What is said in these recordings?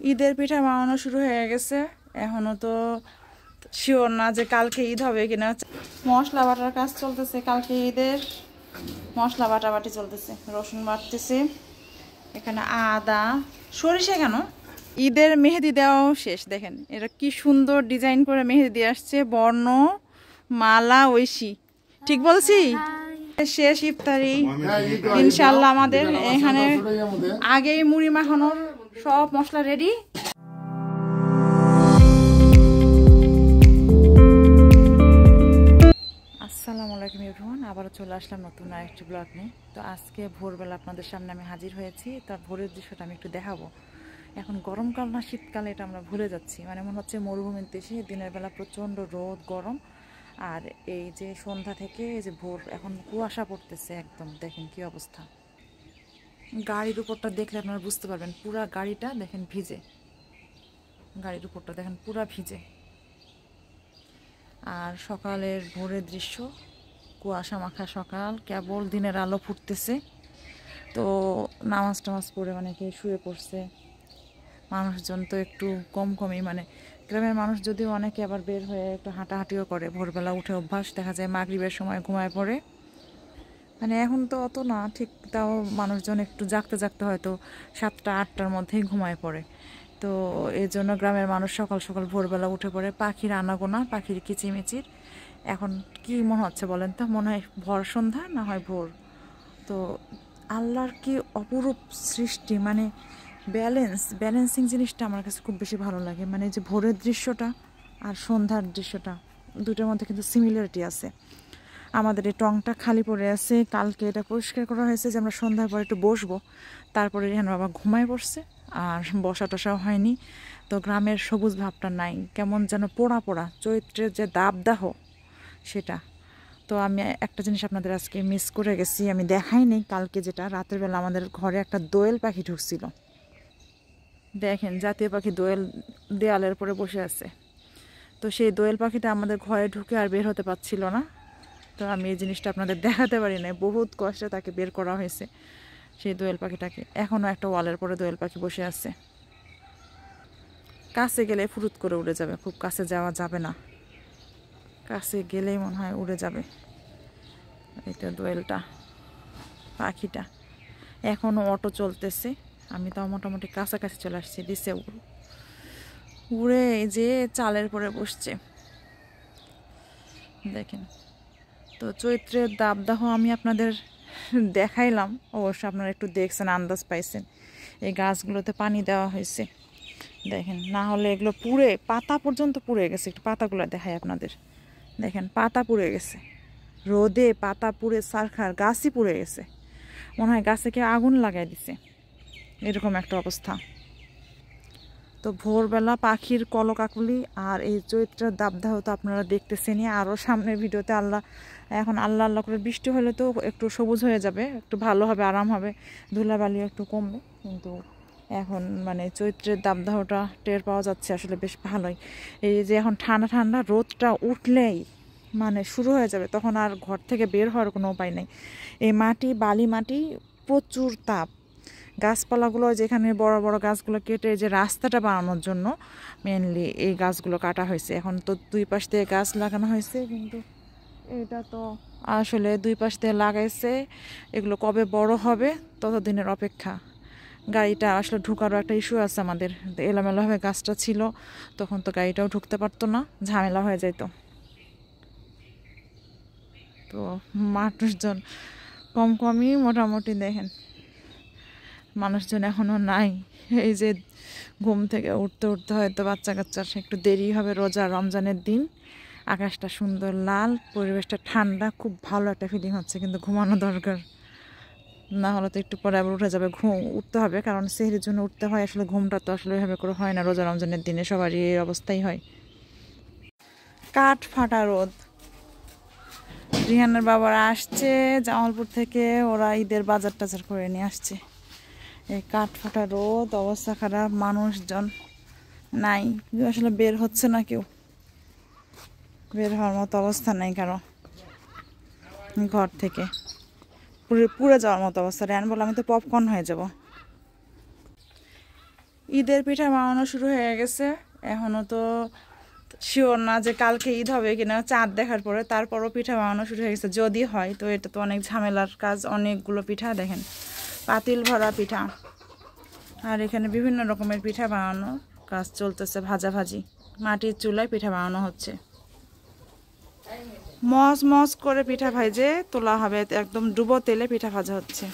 ঈদের পিঠা বানানো শুরু হয়ে গেছে, এখনো তো শিওর না যে কালকে ঈদ হবে কিনা। মশলা বাটার কাজ চলতেছে, কালকে ঈদের মশলা বাটাবাটি চলতেছে, রসুন বাটতেছে, এখানে আদা সরিষা। কেন ঈদের মেহেদি দেওয়াও শেষ। দেখেন এটা কি সুন্দর ডিজাইন করে মেহেদি দিয়ে আসছে, বর্ণ মালা ঐশী, ঠিক বলছি? শেষ ইফতারি ইনশাল্লাহ। আমাদের এখানে আগেই মুড়ি মাখানোর সব মশলা রেডি। আসসালামু আলাইকুম এভরিওয়ান, আবারও চলে আসলাম নতুন আরেকটি ব্লগ নিয়ে। তো আজকে ভোরবেলা আপনাদের সামনে আমি হাজির হয়েছি, তার ভোরের দৃশ্যটা আমি একটু দেখাবো। এখন গরমকাল না শীতকালে এটা আমরা ভুলে যাচ্ছি, মানে মনে হচ্ছে মরুভূমিতে এসে দিনের বেলা প্রচণ্ড রোদ গরম, আর এই যে সন্ধ্যা থেকে এই যে ভোর, এখন কুয়াশা পড়তেছে একদম। দেখেন কি অবস্থা, গাড়ির উপরটা দেখলে আপনারা বুঝতে পারবেন, পুরা গাড়িটা দেখেন ভিজে, গাড়ির উপরটা দেখেন পুরা ভিজে। আর সকালের ভোরের দৃশ্য, কুয়াশা মাখা সকাল, কেবল দিনের আলো ফুটতেছে। তো নামাজ টামাজ পড়ে অনেকে শুয়ে পড়ছে, মানুষজন তো একটু কমই, মানে গ্রামের মানুষ যদিও অনেকে আবার বের হয়ে একটু হাঁটাহাঁটিও করে। ভোরবেলা উঠে অভ্যাস, দেখা যায় মাগরিবের সময় ঘুমায় পড়ে, মানে এখন তো অত না ঠিক, তাও মানুষজন একটু জাগতে হয়তো 7টা-8টার মধ্যেই ঘুমায় পড়ে। তো এই জন্য গ্রামের মানুষ সকাল সকাল ভোরবেলা উঠে পড়ে, পাখির আনাগোনা, পাখির কিচিমিচির। এখন কি মনে হচ্ছে বলেন তো, মনে হয় ভর সন্ধ্যা না হয় ভোর। তো আল্লাহর কি অপরূপ সৃষ্টি, মানে ব্যালেন্সিং জিনিসটা আমার কাছে খুব বেশি ভালো লাগে। মানে যে ভোরের দৃশ্যটা আর সন্ধ্যার দৃশ্যটা, দুটোর মধ্যে কিন্তু সিমিলারিটি আছে। আমাদের এই টংটা খালি পড়ে আছে, কালকে এটা পরিষ্কার করা হয়েছে যে আমরা সন্ধ্যার পরে একটু বসবো, তারপরে রেহান বাবা ঘুমায় পড়ছে, আর বসা টসাও হয়নি। তো গ্রামের সবুজ ভাবটা নাই, কেমন যেন পোড়া পোড়া, চৈত্রের যে দাবদাহ সেটা। তো আমি একটা জিনিস আপনাদের আজকে মিস করে গেছি, আমি দেখাইনি কালকে, যেটা রাতের বেলা আমাদের ঘরে একটা দোয়েল পাখি ঢুকছিল। দেখেন জাতীয় পাখি দোয়েল দেয়ালের পরে বসে আছে। তো সেই দোয়েল পাখিটা আমাদের ঘরে ঢুকে আর বের হতে পারছিল না। তো আমি এই জিনিসটা আপনাদের দেখাতে পারি না, বহুত কষ্টে তাকে বের করা হয়েছে সেই দোয়েল পাখিটাকে। এখনও একটা ওয়ালের পরে দোয়েল পাখি বসে আছে, কাছে গেলে ফুরুত করে উড়ে যাবে, খুব কাছে যাওয়া যাবে না, কাছে গেলেই মনে হয় উড়ে যাবে। এটা দোয়েলটা পাখিটা, এখনও অটো চলতেছে, আমি তাও মোটামুটি কাছাকাছি চলে আসছি, দিছে উড়ে যে চালের পরে বসছে দেখেন। তো চৈত্রের দাবদাহ আমি আপনাদের দেখাইলাম, অবশ্য আপনারা একটু দেখছেন, আন্দাজ পাইছেন। এই গাছগুলোতে পানি দেওয়া হয়েছে দেখেন, না হলে এগুলো পুড়ে পাতা পর্যন্ত পুড়ে গেছে। একটু পাতাগুলো দেখাই আপনাদের, দেখেন পাতা পুড়ে গেছে, রোদে পাতা পুড়ে সারখার, গাছই পুড়ে গেছে, মনে হয় গাছে কেউ আগুন লাগাই দিছে, এরকম একটা অবস্থা। তো ভোরবেলা পাখির কলকাকলি আর এই চৈত্রের দাবদাহ তো আপনারা দেখতেছেনই। আরও সামনের ভিডিওতে এখন আল্লাহ করে বৃষ্টি হলে তো একটু সবুজ হয়ে যাবে, একটু ভালো হবে, আরাম হবে, ধুলাবালিও একটু কমবে। কিন্তু এখন মানে চৈত্রের দাবদাহটা টের পাওয়া যাচ্ছে আসলে বেশ ভালোই। এই যে এখন ঠান্ডা ঠান্ডা রোদটা উঠলেই মানে শুরু হয়ে যাবে, তখন আর ঘর থেকে বের হওয়ার কোনো উপায় নেই। এই মাটি, বালি মাটি, প্রচুর তাপ। গাছপালাগুলো যেখানে বড় বড় গাছগুলো কেটে যে রাস্তাটা বানানোর জন্য মেনলি এই গাছগুলো কাটা হয়েছে। এখন তো দুই পাশ দিয়ে গাছ লাগানো হয়েছে, কিন্তু এটা তো আসলে দুই পাশ দিয়ে লাগাইছে, এগুলো কবে বড় হবে ততদিনের অপেক্ষা। গাড়িটা আসলে ঢুকারও একটা ইস্যু আছে আমাদের, এলোমেলোভাবে গাছটা ছিল, তখন তো গাড়িটাও ঢুকতে পারতো না, ঝামেলা হয়ে যেত। তো মানুষজন কমই মোটামুটি দেখেন, মানুষজন এখনও নাই। এই যে ঘুম থেকে উঠতে হয়তো বাচ্চা কাচ্চার একটু দেরি হবে, রোজা রমজানের দিন, আকাশটা সুন্দর লাল, পরিবেশটা ঠান্ডা, খুব ভালো একটা ফিলিং হচ্ছে, কিন্তু ঘুমানো দরকার, না হলে তো একটু পরে আবার উঠে যাবে, উঠতে হবে, কারণ সেহরির জন্য উঠতে হয়। আসলে ঘুমটা তো আসলে এভাবে করে হয় না, রোজা রমজানের দিনে সবারই এই অবস্থাই হয়। কাঠ ফাটা রোদ। রিহানের বাবারা আসছে জামালপুর থেকে, ওরা ঈদের বাজার টাজার করে নিয়ে আসছে। এই কাঠ ফাটা রোদ, অবস্থা খারাপ, মানুষজন নাই, আসলে বের হচ্ছে না কেউ, বের হওয়ার মতো অবস্থা নেই কারো ঘর থেকে, পুড়ে যাওয়ার মতো অবস্থা। র্যান বলে আমি তো পপকর্ন হয়ে যাব। ঈদের পিঠা বানানো শুরু হয়ে গেছে, এখনো তো শিওর না যে কালকে ঈদ হবে কিনা, চাঁদ দেখার পরে তারপরও পিঠা বানানো শুরু হয়ে গেছে যদি হয়। তো এটা তো অনেক ঝামেলার কাজ, অনেকগুলো পিঠা দেখেন, পাতিল ভরা পিঠা। আর এখানে বিভিন্ন রকমের পিঠা বানানো কাজ চলতেছে, ভাজাভাজি, মাটির চুলায় পিঠা বানানো হচ্ছে। মজ মজ করে পিঠা ভাজে তোলা হবে, একদম ডুবো তেলে পিঠা ভাজা হচ্ছে।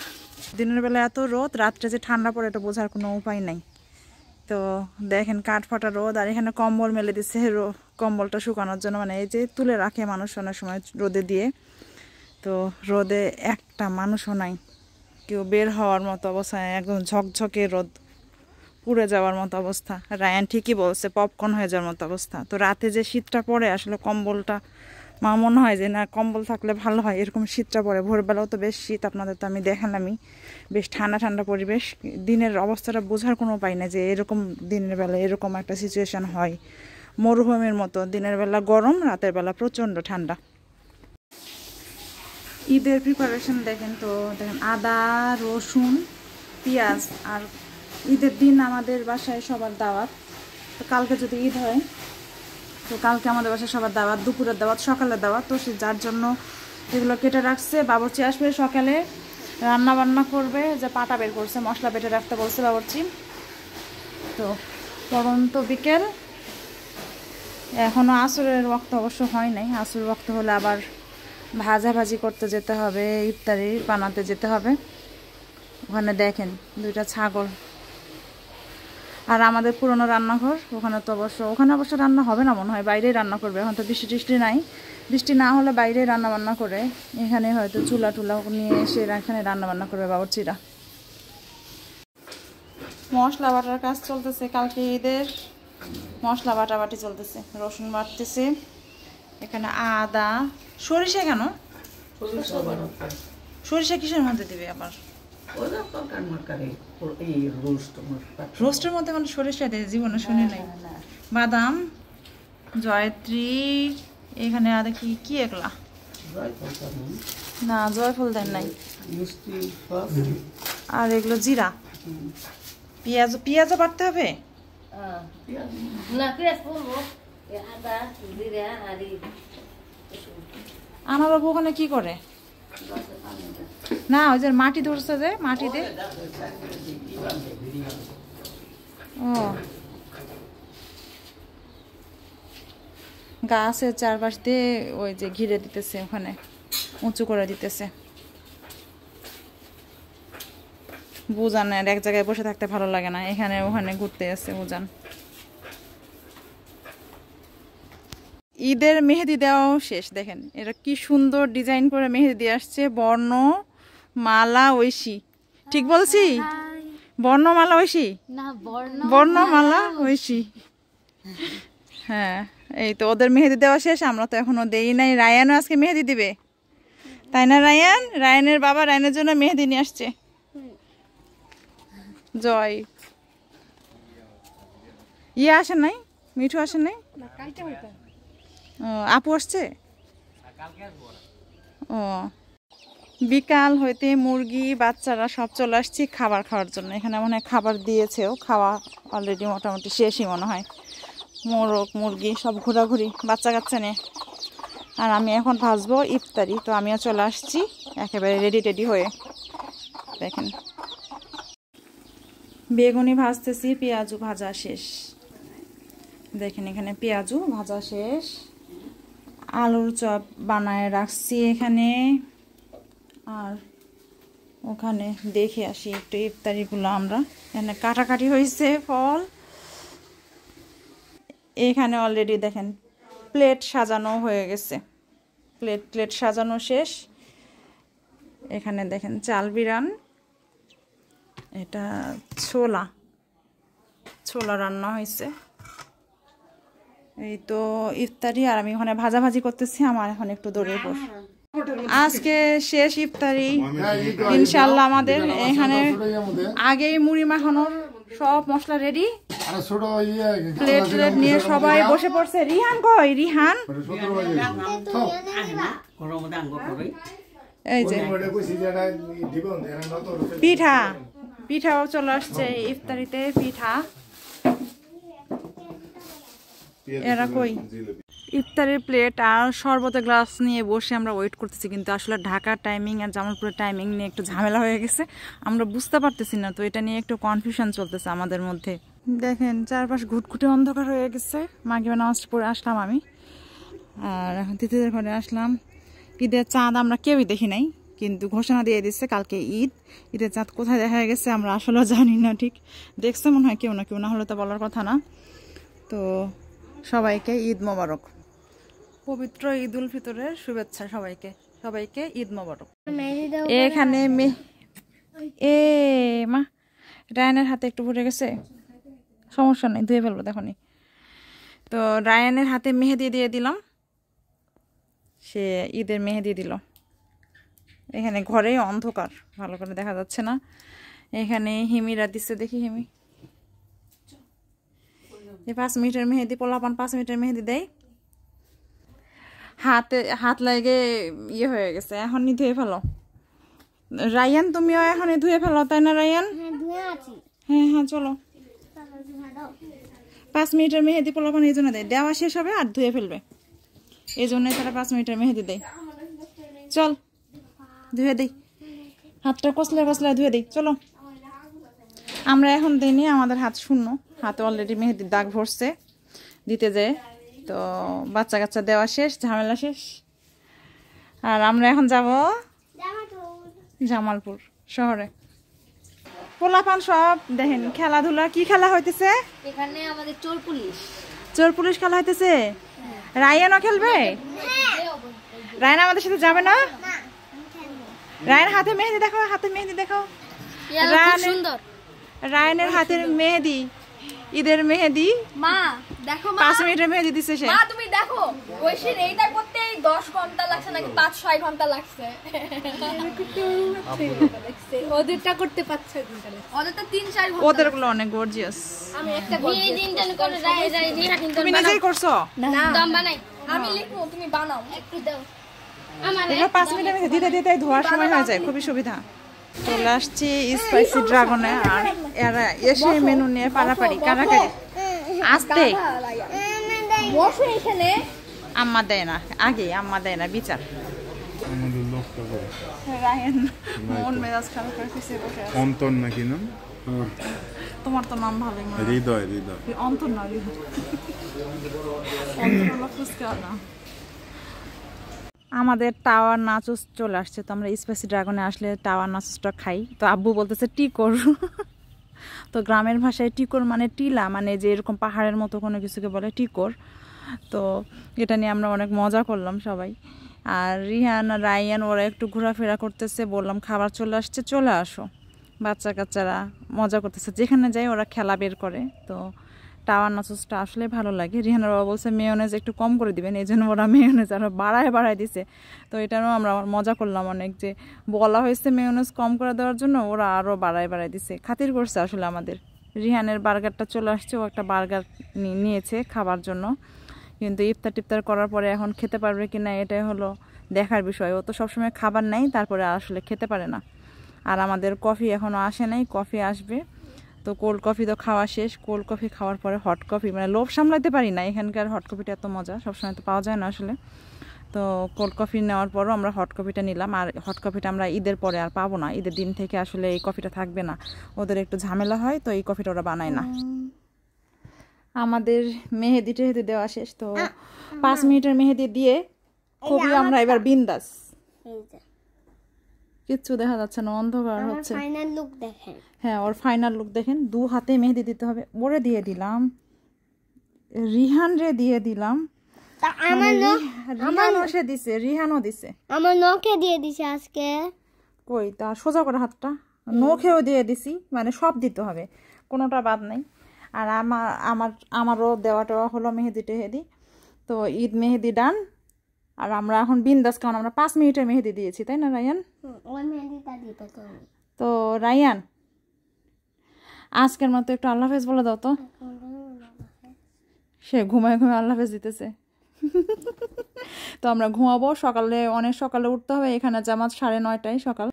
দিনের বেলা এত রোদ, রাত্রে যে ঠান্ডা পড়ে এটা বোঝার কোনো উপায় নাই। তো দেখেন কাঠ ফাটা রোদ, আর এখানে কম্বল মেলে দিচ্ছে কম্বলটা শুকানোর জন্য, মানে এই যে তুলে রাখে মানুষ অনেক সময় রোদে দিয়ে। তো রোদে একটা মানুষও নাই, কেউ বের হওয়ার মতো অবস্থা, একদম ঝকঝকে রোদ, পুড়ে যাওয়ার মতো অবস্থা। রায়ান ঠিকই বলছে, পপকর্ন হয়ে যাওয়ার মতো অবস্থা। তো রাতে যে শীতটা পড়ে আসলে কম্বলটা, মা মনে হয় যে না কম্বল থাকলে ভালো হয়, এরকম শীতটা পড়ে। ভোরবেলাও তো বেশ শীত, আপনাদের তো আমি দেখালামই, বেশ ঠান্ডা ঠান্ডা পরিবেশ। দিনের অবস্থাটা বোঝার কোনো উপায় না যে এরকম দিনের বেলা এরকম একটা সিচুয়েশন হয়, মরুভূমির মতো। দিনের বেলা গরম, রাতের বেলা প্রচণ্ড ঠান্ডা। ঈদের প্রিপারেশন দেখেন, তো দেখেন আদা, রসুন, পেঁয়াজ। আর ঈদের দিন আমাদের বাসায় সবার দাওয়াত, তো কালকে যদি ঈদ হয় তো কালকে আমাদের বাসায় সবার দাওয়াত, দুপুরের দাওয়াত, সকালের দাওয়াত। তো সে যার জন্য এগুলো কেটে রাখছে। বাবুর্চি আসবে সকালে, রান্না বান্না করবে, যে পাটা বের করছে, মশলা বেটে রাখতে বলছে বাবুর্চি। তো পরন্ত বিকেল, এখনও আসরের ওয়াক্ত অবশ্য হয় নাই। আসরের ওয়াক্ত হলে আবার ভাজাভাজি করতে যেতে হবে, ইফতারি বানাতে যেতে হবে। ওখানে দেখেন দুইটা ছাগল। আর আমাদের পুরনো রান্নাঘর, ওখানে তো ওখানে অবশ্য রান্না হবে না মনে হয়, বাইরেই রান্না করবে। এখন তো বৃষ্টি টিষ্টি নাই, বৃষ্টি না হলে বাইরেই রান্না বান্না করে। এখানে হয়তো চুলা টুলা নিয়ে এসে এখানে রান্না বান্না করবে বাবুর্চিরা। মশলা বাটার কাজ চলতেছে, কালকে ঈদের মশলা বাটাবাটি চলতেছে। রসুন বাটতেছে, এখানে আদা, সরিষা। কেন সরিষা কিসের মধ্যে দিবে আবার? রোস্টের মধ্যে মানে সরিষা দেয়? জীবনে শুনি নাই। বাদাম, জয়ত্রী, এখানে আর কি কি এগুলা? না জয়ফল দেন নাই। আর এগুলো জিরা, পেঁয়াজ। পেঁয়াজও বাটতে হবে? আমার বাবু ওখানে কি করে? না ওই যে মাটি ধরছে, যে মাটিতে। ও গাছের চারপাশ দিয়ে ওই যে ঘিরে দিতেছে, ওখানে উঁচু করে দিতেছে। বুজানের এক জায়গায় বসে থাকতে ভালো লাগে না, এখানে ওখানে ঘুরতে আছে বুজান। ঈদের মেহেদি দেওয়াও শেষ। দেখেন এটা কি সুন্দর ডিজাইন করে মেহেদি দিয়ে আসছে, বর্ণমালা ঐশী। ঠিক বলছি? বর্ণমালা ঐশী না, বর্ণমালা ঐশী। হ্যাঁ, এই তো ওদের মেহেদি দেওয়া শেষ, আমরা তো এখনো দেই নাই। রায়ানও আজকে মেহেদি দিবে, তাই না রায়ান? রায়ানের বাবা রায়ানের জন্য মেহেদি নিয়ে আসছে। জয় ইয়ে আসে নাই, মিঠু আসে নাই? ও আপু আসছে? ও বিকাল হইতে মুরগি বাচ্চারা সব চলে আসছি খাবার খাওয়ার জন্য। এখানে মনে হয় খাবার দিয়েছেও, খাওয়া অলরেডি মোটামুটি শেষই মনে হয়। মোরগ মুরগি সব ঘোরাঘুরি বাচ্চা কাচ্চা নিয়ে। আর আমি এখন ভাজবো ইফতারি, তো আমিও চলে আসছি একেবারে রেডি টেডি হয়ে। দেখেন বেগুনি ভাজতেছি, পেঁয়াজু ভাজা শেষ। দেখেন এখানে পেঁয়াজু ভাজা শেষ, আলুর চপ বানায় রাখছি এখানে। আর ওখানে দেখে আসি একটু ইফতারিগুলো আমরা। এখানে কাটাকাটি হয়েছে ফল, এখানে অলরেডি দেখেন প্লেট সাজানো হয়ে গেছে, প্লেট সাজানো শেষ। এখানে দেখেন চাল বিরান, এটা ছোলা রান্না হয়েছে। এই তো ইফতারি, আর আমি ওখানে ভাজাভাজি করতেছি। আমার এখন একটু দৌড়ের পর আজকে শেষ ইফতারি ইনশাল্লাহ আমাদের। এখানে আগেই মুড়ি মাখানোর সব মশলা রেডি, প্লেট নিয়ে সবাই বসে পড়ছে। রিহান কই? রিহান এই যে পিঠাও চলে আসছে ইফতারিতে। পিঠা এরা কই ইফতারের প্লেট আর শরবতের গ্লাস নিয়ে বসে আমরা ওয়েট করতেছি, কিন্তু আসলে ঢাকা টাইমিং আর জামালপুরের টাইমিং নিয়ে একটু ঝামেলা হয়ে গেছে, আমরা বুঝতে পারতেছি না, তো এটা নিয়ে একটু কনফিউশন চলতেছে আমাদের মধ্যে। দেখেন চারপাশ ঘুটঘুটে অন্ধকার হয়ে গেছে। মাগরিব নামাজ পড়ে আসলাম আমি, আর এখন তিথিদের ঘরে আসলাম। ঈদের চাঁদ আমরা কেউই দেখি নাই, কিন্তু ঘোষণা দিয়ে দিচ্ছে কালকে ঈদ। ঈদের চাঁদ কোথায় দেখা গেছে আমরা আসলে জানি না, ঠিক দেখছে মনে হয় কেউ না কেউ, না হলে তো বলার কথা না। তো সবাইকে ঈদ মোবারক, পবিত্র ঈদ উল ফিতরের শুভেচ্ছা সবাইকে, সবাইকে ঈদ মোবারক। এখানে এ মা রায়ানের হাতে একটু ভরে গেছে, সমস্যা নেই, ধুয়ে ফেলবো দেখনি। তো রায়ানের হাতে মেহেদি দিয়ে দিলাম, সে ঈদের মেহেদি দিল। এখানে ঘরে অন্ধকার, ভালো করে দেখা যাচ্ছে না। এখানে হিমিরা দিচ্ছে, দেখি হিমি, এই 5 মিনিটের মেহেদি, পোলাপান 5 মিনিটের মেহেদি দেয়। হাত লাগে ইয়ে হয়ে গেছে, এখনই ধুয়ে ফেলো। রায়ান তুমিও এখনই ধুয়ে ফেলো, তাই না রায়ান? হ্যাঁ হ্যাঁ চলো। 5 মিনিটের মেহেদি পোলাপান এই জন্য দেয়, দেওয়া শেষ হবে আর ধুয়ে ফেলবে, এই জন্যই তারা 5 মিনিটের মেহেদি দেয়। চল ধুয়ে দিই, হাতটা কসলে কসলে ধুয়ে দিই, চলো। আমরা এখন দিইনি, আমাদের হাত শূন্য, হাতে অলরেডি মেহেদির দাগ ভরছে দিতে যায়। তো বাচ্চা কাচ্চা দেওয়া শেষ, ঝামেলা শেষ। আর আমরা এখন যাব জামালপুর শহরে। পোলাপান সব দেখেন খেলাধুলা, কি খেলা হইতেছে এখানে? আমাদের চোর পুলিশ, চোর পুলিশ খেলা হইতেছে। রায়ানও খেলবে? রায়ান আমাদের সাথে যাবে না? রায়ান হাতে মেহেদি দেখাও, হাতে মেহেদি দেখাও। রায়ানের হাতের মেহেদি, ঈদের মেহেদি। মা দেখো, 5 মিনিটের মেহেদি দিছে সে। মা তুমি দেখো, ঐশীর এইটা করতে 10 ঘন্টা লাগছে নাকি 5-6 ঘন্টা লাগছে। ওদেরটা করতে 5-6 ঘন্টা লাগছে, ওদেরটা 3-4 ঘন্টা। ওদেরগুলো অনেক গর্জিয়াস। আমি একটা দিন করে রাই তুমি নিজেই করছো? না দম বানাই, আমি লিখবো, তুমি বানাও, একটু দাও আমার। এটা 5 মিনিটের মেহেদি দিতে দিতে ধোয়ার সময় হয়ে যায়, খুবই সুবিধা। চলে আসছি স্পাইসি ড্রাগনে, আর এরা এসে মেনু নিয়ে পারাপারি কারাকারি। আসতে বসো এখানে। আম্মা দেয় না, আগে আম্মা দেয় না, বিচার। রায়ান মন মেজাজ খারাপ করে বসে আছে। অন্তর নাকি নাম? তোমার তো নাম ভালোই মনে হয়। হৃদয়। অন্তর না, হৃদয়। অন্তর হলো ফুচকা না। আমাদের টাওয়ার নাচুস চলে আসছে, তো আমরা স্পাইসি ড্রাগনে আসলে টাওয়ার নাচুসটা খাই। তো আব্বু বলতেছে টিকর, তো গ্রামের ভাষায় টিকর মানে টিলা, মানে যে এরকম পাহাড়ের মতো কোনো কিছুকে বলে টিকর। তো এটা নিয়ে আমরা অনেক মজা করলাম সবাই। আর রিহান রায়ান ওরা একটু ঘোরাফেরা করতেছে, বললাম খাবার চলে আসছে, চলে আসো। বাচ্চা কাচ্চারা মজা করতেছে, যেখানে যাই ওরা খেলা বের করে। তো টাওয়ার নাচুসটা আসলে ভালো লাগে। রিহানের বাবা বলছে মেয়োনেজ একটু কম করে দিবেন, এই জন্য ওরা মেয়োনেজ আরও বাড়ায় দিছে। তো এটারও আমরা মজা করলাম অনেক, যে বলা হয়েছে মেয়োনেজ কম করে দেওয়ার জন্য, ওরা আরও বাড়ায় দিছে, খাতির করছে আসলে আমাদের। রিহানের বার্গারটা চলে আসছে, ও একটা বার্গার নিয়েছে খাবার জন্য, কিন্তু ইফতার টিফতার করার পরে এখন খেতে পারবে কি না এটাই হলো দেখার বিষয়। ও তো সবসময় খাবার নেই, তারপরে আসলে খেতে পারে না। আর আমাদের কফি এখনও আসে নাই, কফি আসবে। তো কোল্ড কফি তো খাওয়া শেষ, কোল্ড কফি খাওয়ার পরে হট কফি, মানে লোভ সামলাতে পারি না, এখানকার হট কফিটা এত মজা, সবসময় তো পাওয়া যায় না আসলে। তো কোল্ড কফি নেওয়ার পরও আমরা হট কফিটা নিলাম। আর হট কফিটা আমরা ঈদের পরে আর পাবো না, ঈদের দিন থেকে আসলে এই কফিটা থাকবে না, ওদের একটু ঝামেলা হয়, তো এই কফিটা ওরা বানায় না। আমাদের মেহেদি টেহেদি দেওয়া শেষ, তো 5 মিনিটের মেহেদি দিয়ে খুবই আমরা এবার বিন্দাস। কিচ্ছু দেখা যাচ্ছে না, অন্ধকার হচ্ছে। ফাইনাল লুক দেখেন। হ্যাঁ, ওর ফাইনাল লুক দেখেন। 2 হাতে মেহেদি দিতে হবে। ওরে দিয়ে দিলাম, রিহান রে দিয়ে দিলাম, রিহানও সে দিছে, রিহানও দিছে, আমার নখে দিয়ে দিছে আজকে। কই তার সোজা করে হাতটা, নখেও দিয়ে দিছি, মানে সব দিতে হবে, কোনোটা বাদ নাই। আর আমারও দেওয়াটা হলো মেহেদি টেহেদি। তো ঈদ মেহেদি ডান। আর আমরা এখন বিন্দাস, কারণ আমরা 5 মিনিটের মেহেদি দিয়েছি, তাই না রায়ান? তো রায়ান আজকের মতো একটু আল্লাহ হাফেজ বলে দাও তো। সে ঘুমায় আল্লাহ হাফেজ দিতেছে। তো আমরা ঘুমাবো, সকালে অনেক সকালে উঠতে হবে, এখানে জামাত 9:30 সকাল।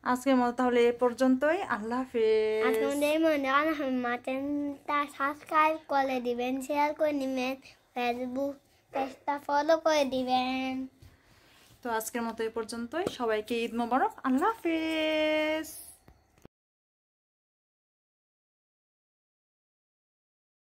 আজকের মতো তাহলে এ পর্যন্তই, আল্লাহ হাফেজ। সাবস্ক্রাইব করে দিবেন, শেয়ার করে নিবেন, ফেসবুক পেজটা ফলো করে দিবেন। তো আজকের মতো এই পর্যন্তই, সবাইকে ঈদ মোবারক, আল্লাহ হাফেজ।